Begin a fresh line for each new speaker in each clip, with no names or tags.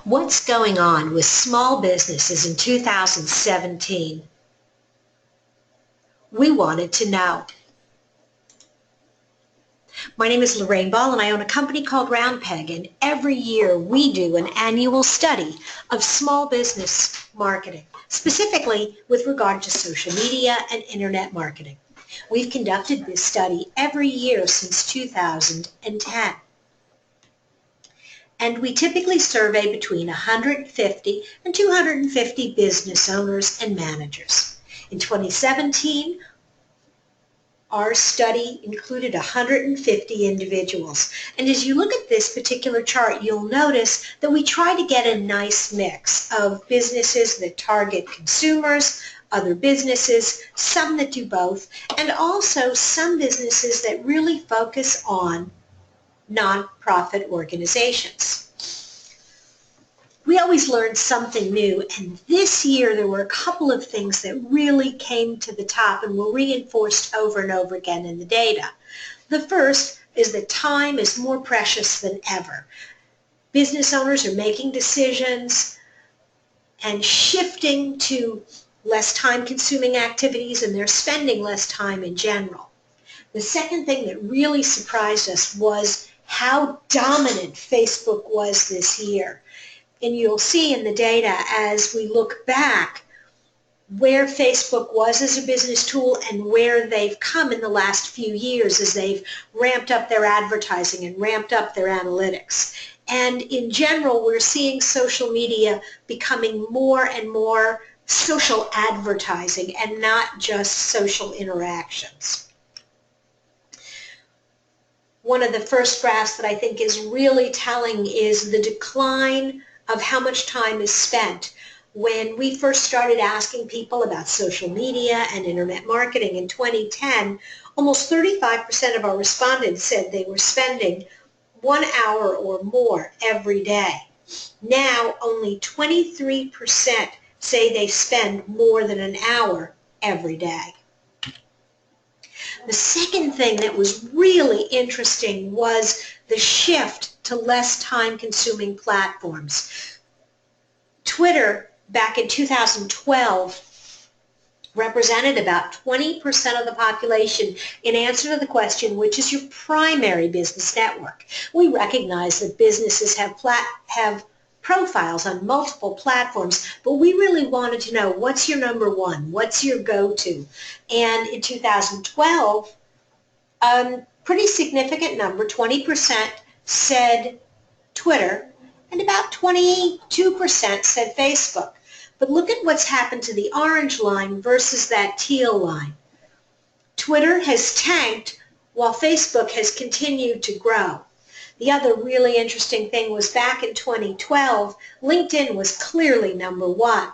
What's going on with small businesses in 2017? We wanted to know. My name is Lorraine Ball and I own a company called Roundpeg, and every year we do an annual study of small business marketing, specifically with regard to social media and internet marketing. We've conducted this study every year since 2010. And we typically survey between 150 and 250 business owners and managers. In 2017, our study included 150 individuals. And as you look at this particular chart, you'll notice that we try to get a nice mix of businesses that target consumers, other businesses, some that do both, and also some businesses that really focus on nonprofit organizations. We always learn something new, and this year there were a couple of things that really came to the top and were reinforced over and over again in the data. The first is that time is more precious than ever. Business owners are making decisions and shifting to less time-consuming activities, and they're spending less time in general. The second thing that really surprised us was how dominant Facebook was this year. And you'll see in the data as we look back where Facebook was as a business tool and where they've come in the last few years as they've ramped up their advertising and ramped up their analytics. And in general, we're seeing social media becoming more and more social advertising and not just social interactions. One of the first graphs that I think is really telling is the decline of how much time is spent. When we first started asking people about social media and internet marketing in 2010, almost 35% of our respondents said they were spending 1 hour or more every day. Now, only 23% say they spend more than an hour every day. The second thing that was really interesting was the shift to less time-consuming platforms. Twitter, back in 2012, represented about 20% of the population in answer to the question, which is your primary business network? We recognize that businesses have profiles on multiple platforms, but we really wanted to know, what's your number one? What's your go-to? And in 2012, pretty significant number, 20%, said Twitter, and about 22% said Facebook. But look at what's happened to the orange line versus that teal line. Twitter has tanked while Facebook has continued to grow. The other really interesting thing was back in 2012, LinkedIn was clearly number one.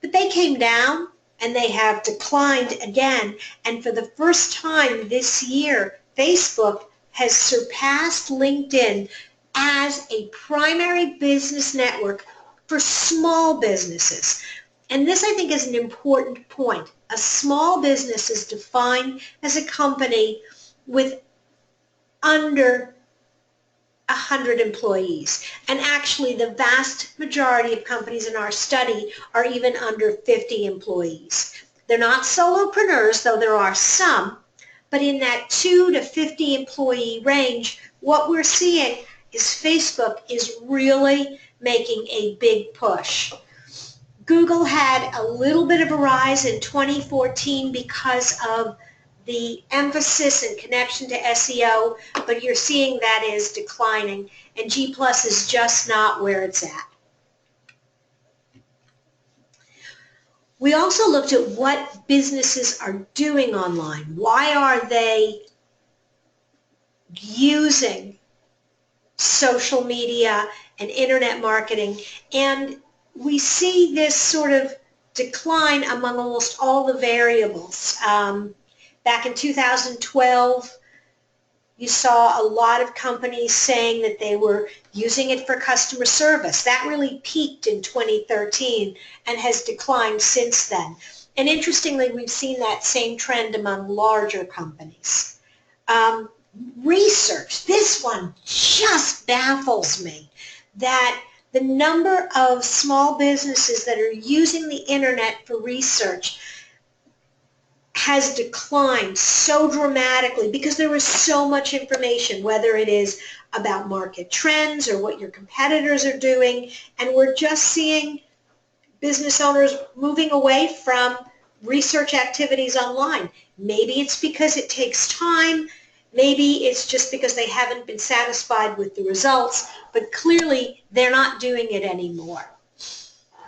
But they came down and they have declined again. And for the first time this year, Facebook has surpassed LinkedIn as a primary business network for small businesses. And this, I think, is an important point. A small business is defined as a company with under 100 employees. And actually, the vast majority of companies in our study are even under 50 employees. They're not solopreneurs, though there are some, but in that 2 to 50 employee range, what we're seeing is Facebook is really making a big push. Google had a little bit of a rise in 2014 because of the emphasis and connection to SEO, but you're seeing that is declining, and G+ is just not where it's at. We also looked at what businesses are doing online. Why are they using social media and internet marketing? And we see this sort of decline among almost all the variables. Back in 2012, you saw a lot of companies saying that they were using it for customer service. That really peaked in 2013 and has declined since then. And interestingly, we've seen that same trend among larger companies. Research, this one just baffles me, that The number of small businesses that are using the internet for research has declined so dramatically because there is so much information, whether it is about market trends or what your competitors are doing, and we're just seeing business owners moving away from research activities online. Maybe it's because it takes time, maybe it's just because they haven't been satisfied with the results, but clearly they're not doing it anymore.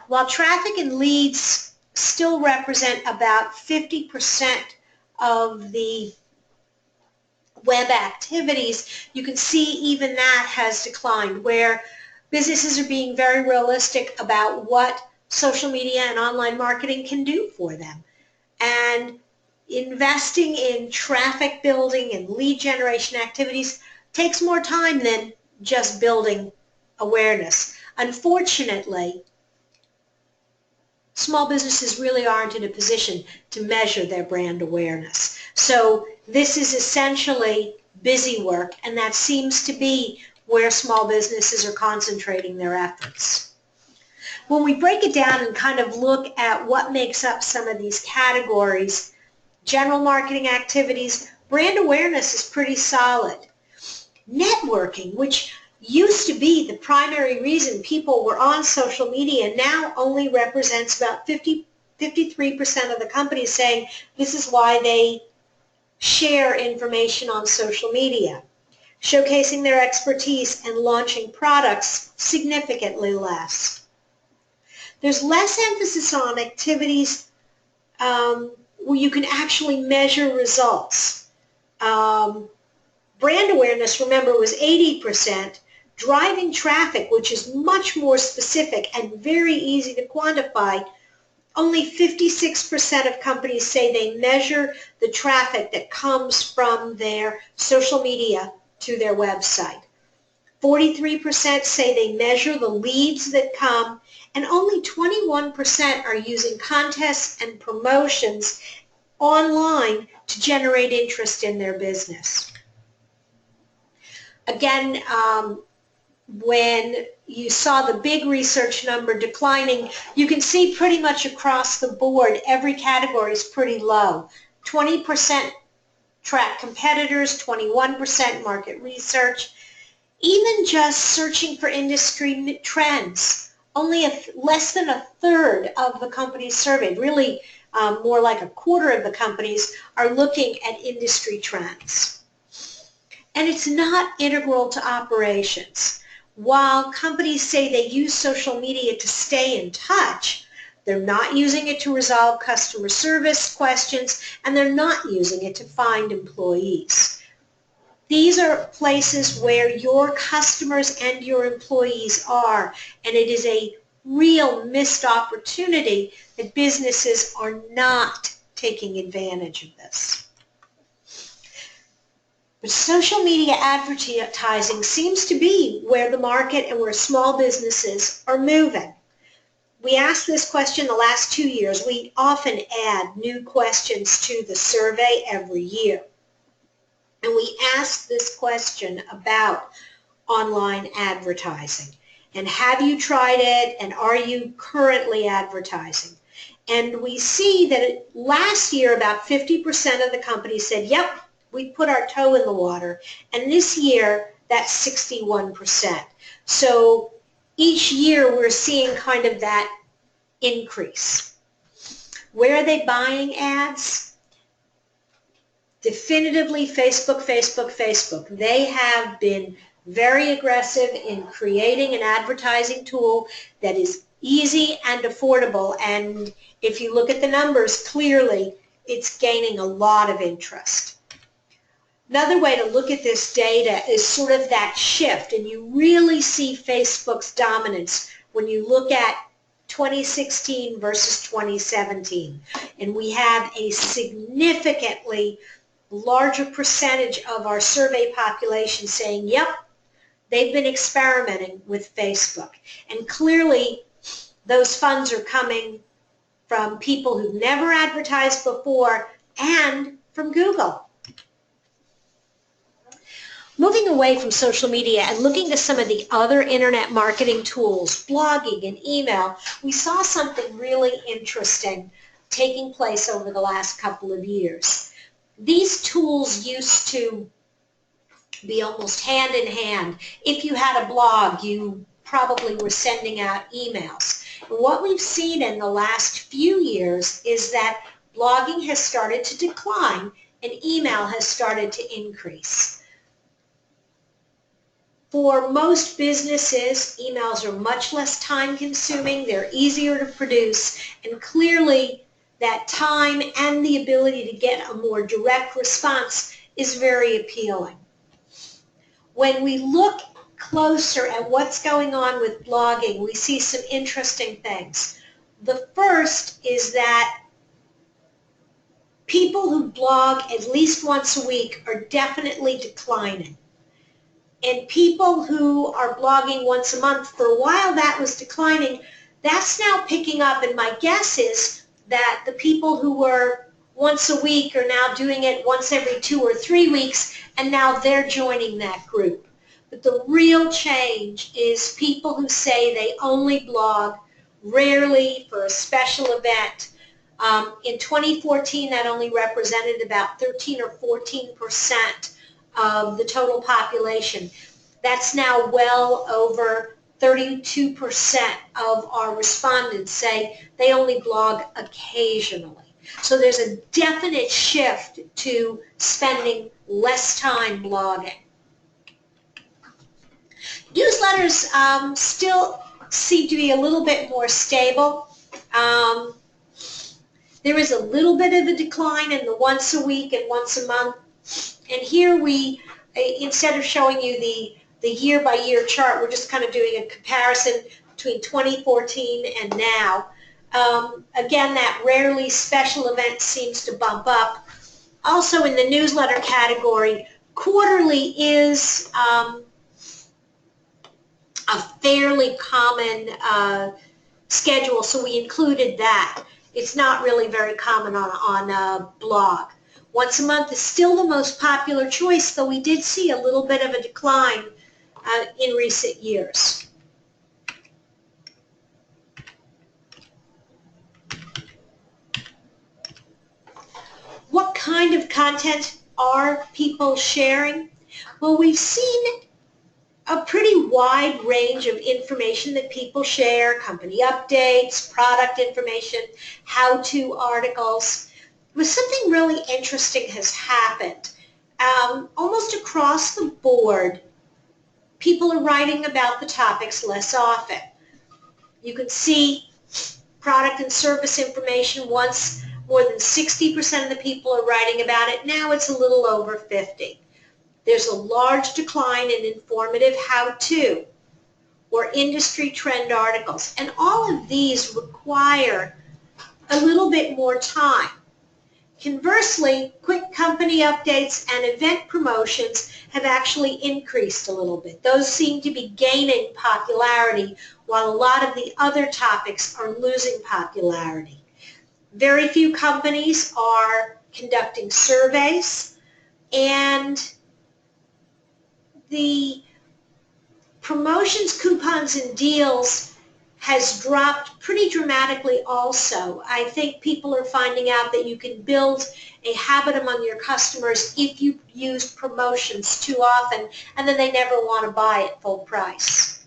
While traffic and leads still represent about 50% of the web activities, you can see even that has declined, where businesses are being very realistic about what social media and online marketing can do for them. And investing in traffic building and lead generation activities takes more time than just building awareness. Unfortunately, small businesses really aren't in a position to measure their brand awareness. So this is essentially busy work, and that seems to be where small businesses are concentrating their efforts. When we break it down and kind of look at what makes up some of these categories, general marketing activities, brand awareness is pretty solid. Networking, which used to be the primary reason people were on social media, now only represents about 53% of the companies saying this is why they share information on social media. Showcasing their expertise and launching products, significantly less. There's less emphasis on activities where you can actually measure results. Brand awareness, remember, was 80%. Driving traffic, which is much more specific and very easy to quantify, only 56% of companies say they measure the traffic that comes from their social media to their website. 43% say they measure the leads that come, and only 21% are using contests and promotions online to generate interest in their business. Again, when you saw the big research number declining, you can see pretty much across the board every category is pretty low. 20% track competitors, 21% market research. Even just searching for industry trends, only less than a third of the companies surveyed, really more like a quarter of the companies, are looking at industry trends. And it's not integral to operations. While companies say they use social media to stay in touch, they're not using it to resolve customer service questions, and they're not using it to find employees. These are places where your customers and your employees are, and it is a real missed opportunity that businesses are not taking advantage of this. But social media advertising seems to be where the market and where small businesses are moving. We asked this question the last 2 years. We often add new questions to the survey every year. And we asked this question about online advertising. And have you tried it, and are you currently advertising? And we see that last year about 50% of the companies said, yep, we put our toe in the water. And this year, that's 61%. So each year we're seeing kind of that increase. Where are they buying ads? Definitively Facebook, Facebook, Facebook. They have been very aggressive in creating an advertising tool that is easy and affordable. And if you look at the numbers, clearly it's gaining a lot of interest. Another way to look at this data is sort of that shift, and you really see Facebook's dominance when you look at 2016 versus 2017. And we have a significantly larger percentage of our survey population saying, yep, they've been experimenting with Facebook. And clearly those funds are coming from people who've never advertised before and from Google. moving away from social media and looking to some of the other internet marketing tools, blogging and email, we saw something really interesting taking place over the last couple of years. These tools used to be almost hand in hand. If you had a blog, you probably were sending out emails. And what we've seen in the last few years is that blogging has started to decline and email has started to increase. For most businesses, emails are much less time consuming, they're easier to produce, and clearly that time and the ability to get a more direct response is very appealing. When we look closer at what's going on with blogging, we see some interesting things. The first is that people who blog at least once a week are definitely declining. And people who are blogging once a month, for a while that was declining, that's now picking up, and my guess is that the people who were once a week are now doing it once every 2 or 3 weeks, and now they're joining that group. But the real change is people who say they only blog, rarely for a special event. In 2014, that only represented about 13 or 14% of the total population. That's now well over 32% of our respondents say they only blog occasionally. So there's a definite shift to spending less time blogging. Newsletters still seem to be a little bit more stable. There is a little bit of a decline in the once a week and once a month. And here we, instead of showing you the year-by-year chart, we're just kind of doing a comparison between 2014 and now. Again, that rarely special event seems to bump up. Also in the newsletter category, quarterly is a fairly common schedule, so we included that. It's not really very common on a blog. Once a month is still the most popular choice, though we did see a little bit of a decline in recent years. What kind of content are people sharing? Well, we've seen a pretty wide range of information that people share: company updates, product information, how-to articles. But something really interesting has happened. Almost across the board, people are writing about the topics less often. You can see product and service information. Once more than 60% of the people are writing about it. Now it's a little over 50%. There's a large decline in informative how-to or industry trend articles. And all of these require a little bit more time. Conversely, quick company updates and event promotions have actually increased a little bit. Those seem to be gaining popularity, while a lot of the other topics are losing popularity. Very few companies are conducting surveys, and the promotions, coupons, and deals has dropped pretty dramatically also. I think people are finding out that you can build a habit among your customers if you use promotions too often, and then they never want to buy at full price.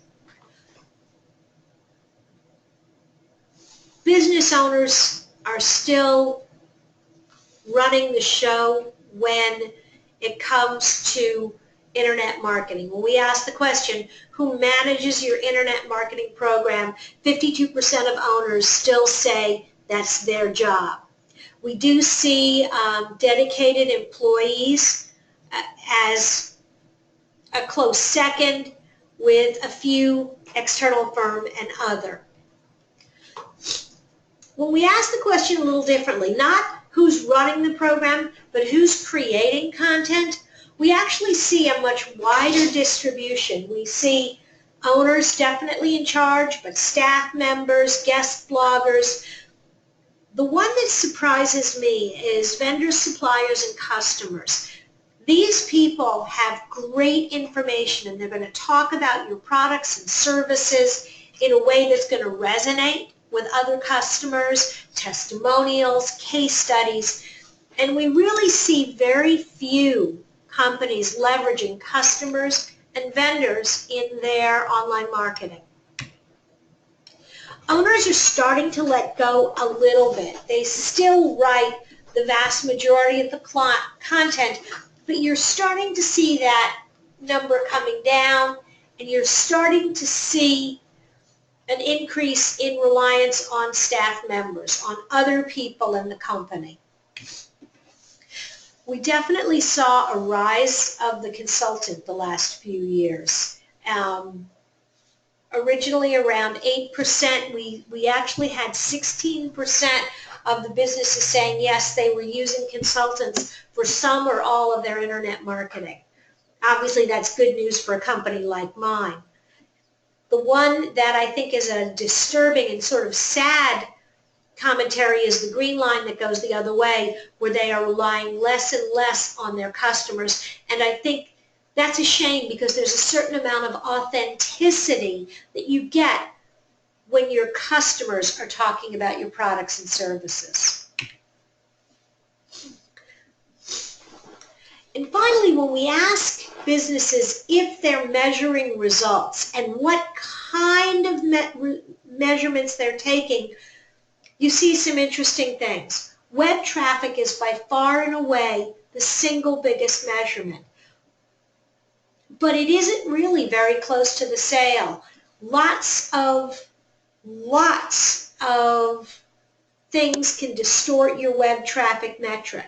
Business owners are still running the show when it comes to internet marketing. When we ask the question, who manages your internet marketing program, 52% of owners still say that's their job. We do see dedicated employees as a close second, with a few external firm and other. When we ask the question a little differently, not who's running the program, but who's creating content, we actually see a much wider distribution. We see owners definitely in charge, but staff members, guest bloggers. The one that surprises me is vendors, suppliers, and customers. These people have great information, and they're going to talk about your products and services in a way that's going to resonate with other customers, testimonials, case studies, and we really see very few companies leveraging customers and vendors in their online marketing. Owners are starting to let go a little bit. They still write the vast majority of the content, but you're starting to see that number coming down, and you're starting to see an increase in reliance on staff members, on other people in the company. We definitely saw a rise of the consultant the last few years. Originally around 8%, we actually had 16% of the businesses saying yes, they were using consultants for some or all of their internet marketing. Obviously, that's good news for a company like mine. The one that I think is a disturbing and sort of sad commentary is the green line that goes the other way, where they are relying less and less on their customers. And I think that's a shame, because there's a certain amount of authenticity that you get when your customers are talking about your products and services. And finally, when we ask businesses if they're measuring results and what kind of measurements they're taking, you see some interesting things. Web traffic is by far and away the single biggest measurement. But it isn't really very close to the sale. Lots of things can distort your web traffic metric.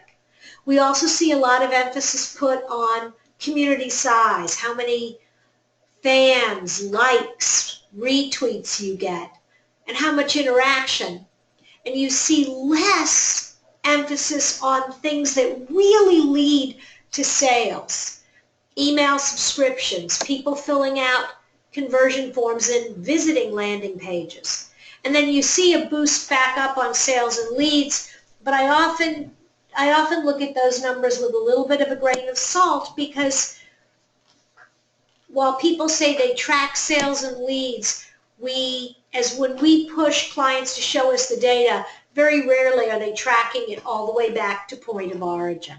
We also see a lot of emphasis put on community size, how many fans, likes, retweets you get, and how much interaction. And you see less emphasis on things that really lead to sales. Email subscriptions, people filling out conversion forms and visiting landing pages. And then you see a boost back up on sales and leads, but I often look at those numbers with a little bit of a grain of salt, because while people say they track sales and leads, when we push clients to show us the data, very rarely are they tracking it all the way back to point of origin.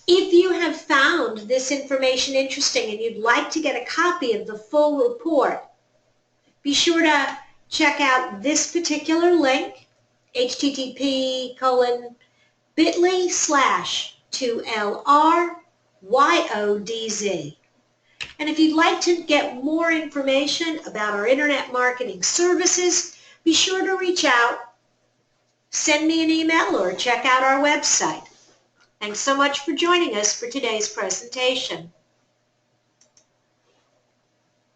If you have found this information interesting and you'd like to get a copy of the full report, be sure to check out this particular link, http://2LR-YODZ. And if you'd like to get more information about our internet marketing services, be sure to reach out, send me an email, or check out our website. Thanks so much for joining us for today's presentation.